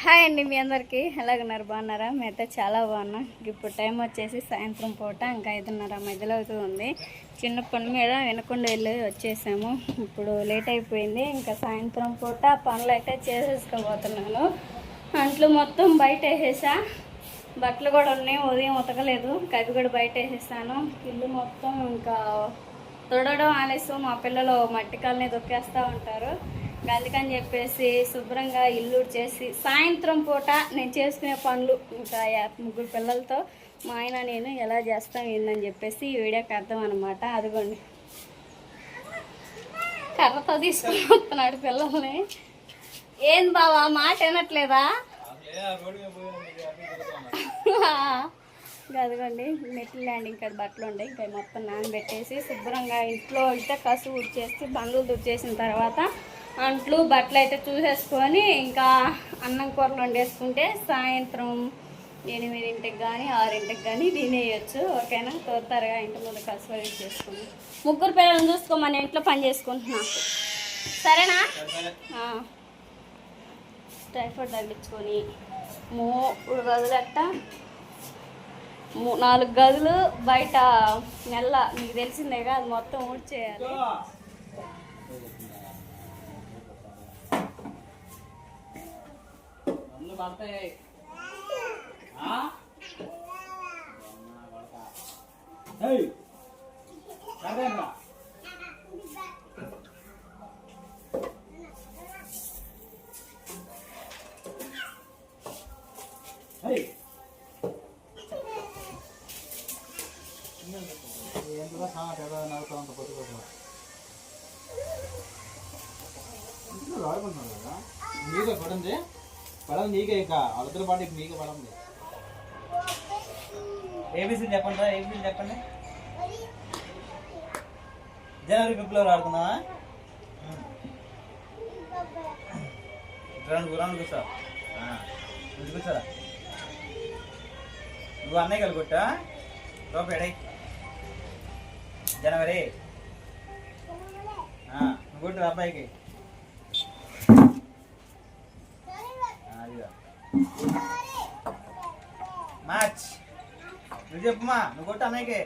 Hi అండి, మీ అందరికీ ఎలాగున్నారు? బాగున్నారా? మేమైతే చాలా బాగున్నా. ఇప్పుడు టైం వచ్చేసి సాయంత్రం పూట ఇంకా 5:30 మధ్యలో అవుతుంది. చిన్న పని మీద వినకుండా వెళ్ళి వచ్చేసాము. ఇప్పుడు లేట్ అయిపోయింది. ఇంకా సాయంత్రం పూట పనులు అయితే చేసేసుకోబోతున్నాను. అంట్లు మొత్తం బయట వేసేసా, బట్టలు కూడా ఉన్నాయి, ఉదయం ఉతకలేదు, అవి కూడా బయట వేసేసాను. ఇల్లు మొత్తం ఇంకా తుడవడం ఆలస్యం. మా పిల్లలు మట్టి కాలని దొక్కేస్తూ ఉంటారు, అందుకని చెప్పేసి శుభ్రంగా ఇల్లు చేసి సాయంత్రం పూట నేను చేసుకునే పనులు ఇంకా 3 పిల్లలతో మా ఆయన నేను ఎలా చేస్తాం ఏందని చెప్పేసి ఈ వీడియోకి అర్థం అనమాట. అదిగోండి కర్రతో తీసుకుని వస్తున్నాడు పిల్లల్ని. ఏం బావా మాట వినట్లేదా? అదిగోండి మెట్లు ల్యాండింగ్ ఇక్కడ బట్టలు ఉండే ఇంకా మొత్తం నానబెట్టేసి శుభ్రంగా ఇంట్లో అయితే కసు ఉడిచేసి బండ్లు తుడిచేసిన తర్వాత అంట్లు బట్టలు అయితే చూసేసుకొని ఇంకా అన్నం కూరలు వండేసుకుంటే సాయంత్రం 8ంటికి కానీ 6ంటికి కానీ తినేయచ్చు. ఓకేనా? త్వరగా ఇంటి ముందు కసువరి చేసుకుని 3 పిల్లలను చూసుకోమని ఇంట్లో పని చేసుకుంటున్నా, సరేనా? టైఫాయిడ్ తగ్గించుకొని 3 గదులు అట్ట 4 గదులు బయట నెల మీకు తెలిసిందేగా, అది మొత్తం ఊడ్చేయాలి. నీకే పడింది, పడదు నీకే, ఇంకా వాళ్ళతో పాటు నీకే పడింది. ఏబీసీ చెప్పండి రా, ఏబీసీ చెప్పండి. జనవరి ఫిబ్రవరి ఆడుకుందామా? రౌండ్ కూర్చో, కూర్చోరా. నువ్వు అన్నయ్య కలిగి కొట్టా రూపాయి జనవరి నువ్వు కొట్టు అబ్బాయికి. మార్చ్ నువ్వు చెప్పమ్మా, నువ్వు కొట్టు అన్నయ్యకి.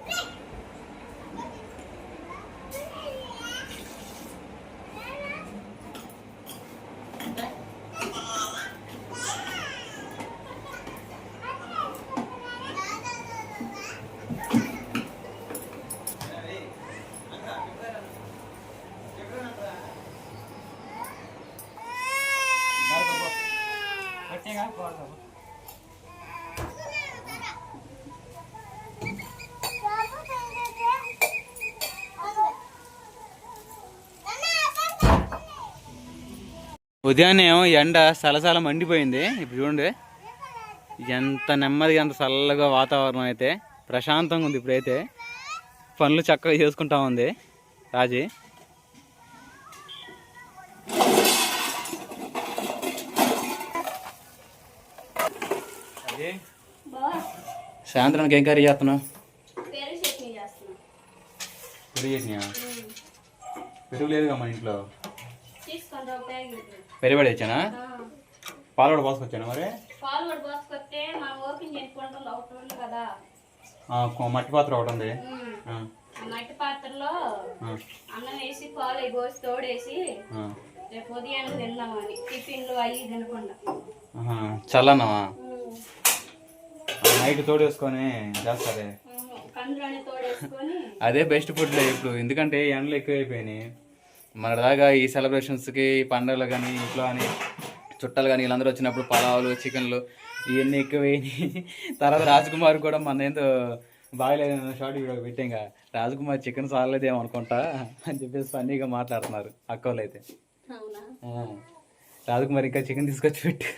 ఉదయాన్నేమో ఎండ సలసల మండిపోయింది. ఇప్పుడు చూడండి ఎంత నెమ్మదిగా, ఎంత చల్లగా వాతావరణం అయితే ప్రశాంతంగా ఉంది. ఇప్పుడైతే పనులు చక్కగా చేసుకుంటా ఉంది రాజీ. సాయంత్రానికి ఏం కర్రీ చేస్తున్నావు? పెరుగు చేసినా? పెరుగు లేదుగా మన ఇంట్లో. పెరిబడి వచ్చానా? పాలు కూడా పోసుకొచ్చాను. మరి మట్టి పాత్ర ఒకటి ఉంది, మట్టి పాత్రలో అన్నం వేసి పాలు పోసి తోడేసి రేపు ఉదయం తిందామని, టిఫిన్లు అవి తినకుండా. చల్లన్నమా? నైట్ తోడేసుకొని చేస్తారే, అదే బెస్ట్ ఫుడ్లే ఇప్పుడు. ఎందుకంటే ఎండలు ఎక్కువైపోయినాయి మన దాకా. ఈ సెలబ్రేషన్స్కి, పండుగలు కానీ, ఇంట్లో కానీ చుట్టాలు కానీ వీళ్ళందరూ వచ్చినప్పుడు పలావులు, చికెన్లు ఇవన్నీ ఎక్కువైనాయి. తర్వాత రాజ్కుమార్ కూడా మన ఏందో బాగాలేదు షార్ట్ వీడియో పెట్టాక, రాజ్కుమార్ చికెన్ చాలేదేమో అనుకుంటా అని చెప్పేసి ఫన్నీగా మాట్లాడుతున్నారు అక్కలు అయితే. రాజ్కుమార్ ఇంకా చికెన్ తీసుకొచ్చి పెట్టు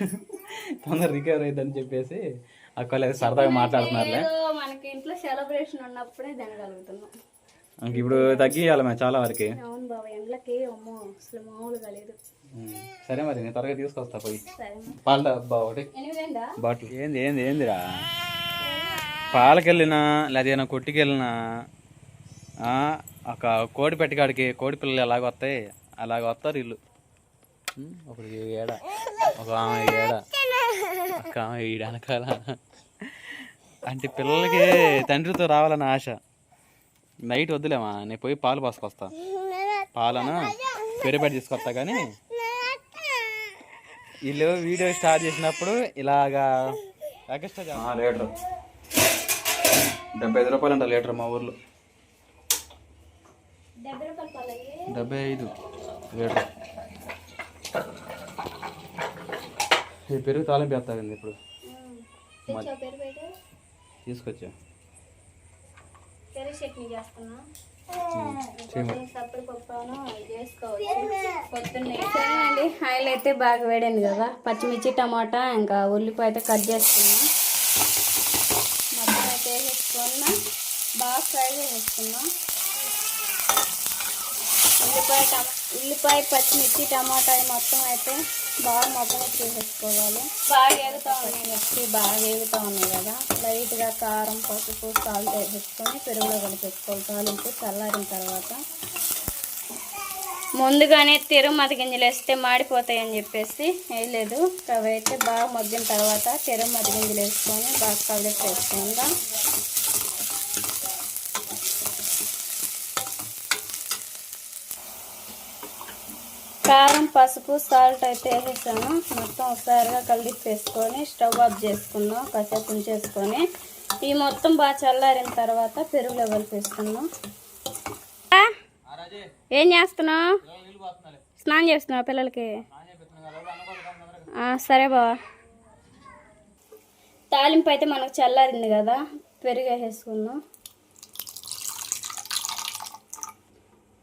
తొందర రికవర్ అవుతుందని చెప్పేసి అక్కలు అయితే సరదాగా మాట్లాడుతున్నారులే. మనకి ఇంట్లో సెలబ్రేషన్ ఉన్నప్పుడే తినగలుగుతున్నాం. ఇప్పుడు తగ్గియాలి మేము చాలా వరకు. సరే మరి నేను త్వరగా తీసుకొస్తా పోయి. పాల డబ్బా ఒకటి బాటిల్. ఏందిరా పాలకెళ్ళినా లేదా కొట్టుకెళ్ళినా ఒక కోడి పెట్టికాడికి కోడి పిల్లలు ఎలాగ వస్తాయి అలాగ వస్తారు ఇల్లు. ఒకటి ఏడ, ఒక ఆమె ఏడ, అక్క ఈడ వెనకాల అంటే పిల్లలకి తండ్రితో రావాలని ఆశ. నైట్ వద్దులేమా, నేను పోయి పాలు పోసుకొస్తా, పాలను పెరిబడి తీసుకొస్తా. కానీ వీళ్ళు వీడియో స్టార్ట్ చేసినప్పుడు ఇలాగా ఎక్స్ట్రా లీటర్ 75 రూపాయలు అంట లీటర్ మా ఊర్లో. 75 లీటర్. ఈ పెరుగు తాలింపు వేస్తాకండి ఇప్పుడు తీసుకొచ్చా. సరేనండి, ఆయిల్ అయితే బాగా వేడండి కదా. పచ్చిమిర్చి, టమాటా, ఇంకా ఉల్లిపాయ అయితే కట్ చేసుకున్నాం. మొత్తం అయితే వేసేసుకున్నా, బాగా ఫ్రై చేసేసుకున్నాం. ఉల్లిపాయ, పచ్చిమిర్చి, టమాటా మొత్తం అయితే బాగా మొత్తం చేసేసుకోవాలి. బాగా వేగుతూ ఉన్నాయి, మిర్చి బాగా వేగుతూ ఉన్నాయి కదా. లైట్గా కారం, పసుపు, సాల్ట్ వేసేసుకొని పెరుగులో కలిపేసుకోవాలి. తాలింపు చల్లారిన తర్వాత ముందుగానే తిరుమతి గింజలు వేస్తే మాడిపోతాయని చెప్పేసి వేయలేదు. అవి అయితే బాగా మగ్గిన తర్వాత తిరుమతి గింజలు వేసుకొని బాగా కలిపి వేసుకుందాం. కారం, పసుపు, సాల్ట్ అయితే వేసేసాను. మొత్తం ఒకసారిగా కలిపి వేసుకొని స్టవ్ ఆఫ్ చేసుకున్నాం. కాసేపు ఉంచేసుకొని ఈ మొత్తం బాగా చల్లారిన తర్వాత పెరుగులో కలిపేసుకున్నాం. ఏం చేస్తున్నావు? స్నానం చేస్తున్నావు పిల్లలకి? సరే బావా. తాలింపు అయితే మనకు చల్లారింది కదా, పెరుగు వేసేసుకున్నాం.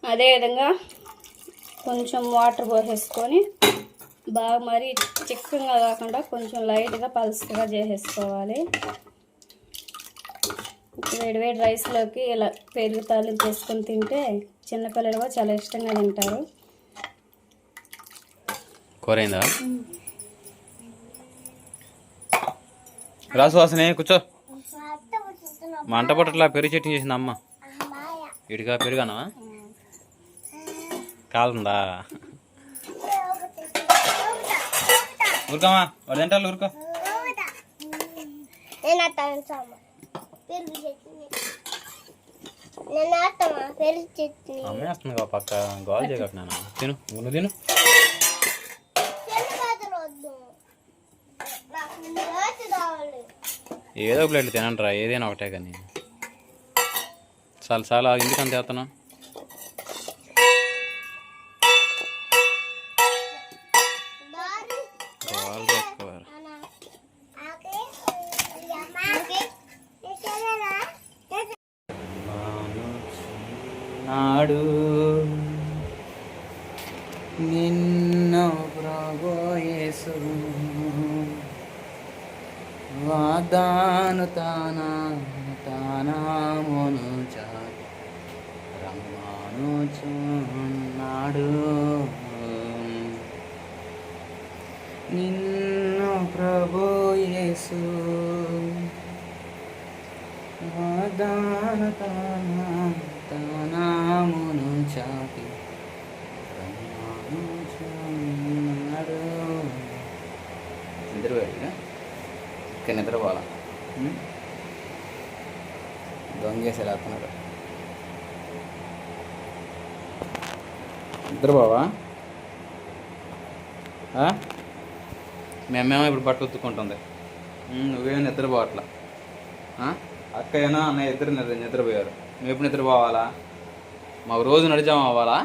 అదేవిధంగా కొంచెం వాటర్ పోసేసుకొని బాగా మరీ చిక్కగా కాకుండా కొంచెం లైట్గా పల్స్గా చేసేసుకోవాలి. వేడి వేడి రైస్లోకి ఇలా పెరుగు తాలింపు వేసుకొని తింటే చిన్నపిల్లలు కూడా చాలా ఇష్టంగా తింటారు. కూరైందా? రాసు వాసనే కూర్చో. మంట పొట్టట్లా పెరుగు చట్నీ చేసింది అమ్మ. ఇడిగా పెరుగానా కాలుందా? ఊరుకోమా, వాడు తింటారు ఊరుకో. అమ్మేస్తుంది పక్క గోల్ చేయగట్టు నాన్న. తిను, నువ్వు తిను. ఏదో ప్లేట్లు తినండిరా, ఏదైనా ఒకటే. కానీ చాలా చాలా ఎందుకంత చేస్తున్నా. నాడు నిన్ను ప్రభు యేసు వాగ్దాను తానామును చాటి రమ్మనుచున్నాడు. నిన్ను ప్రభు యేసు వాగ్దాను తానామును చాటి రమ్మనుచున్నాడు. నిద్రపోయాడుగా, ఇక్కడ నిద్రపోవాలా? దొంగేసి వెళ్తున్నాడు. నిద్రపోవా? మేమేమో ఇప్పుడు బట్టలు ఉత్తుకుంటుంది, నువ్వేమో నిద్రపోవట్లా. అక్క అయినా అన్నయ్య ఇద్దరు నిద్రపోయారు. నువ్వు ఎప్పుడు నిద్రపోవాలా? మాకు రోజు నడిచాము అవ్వాలా?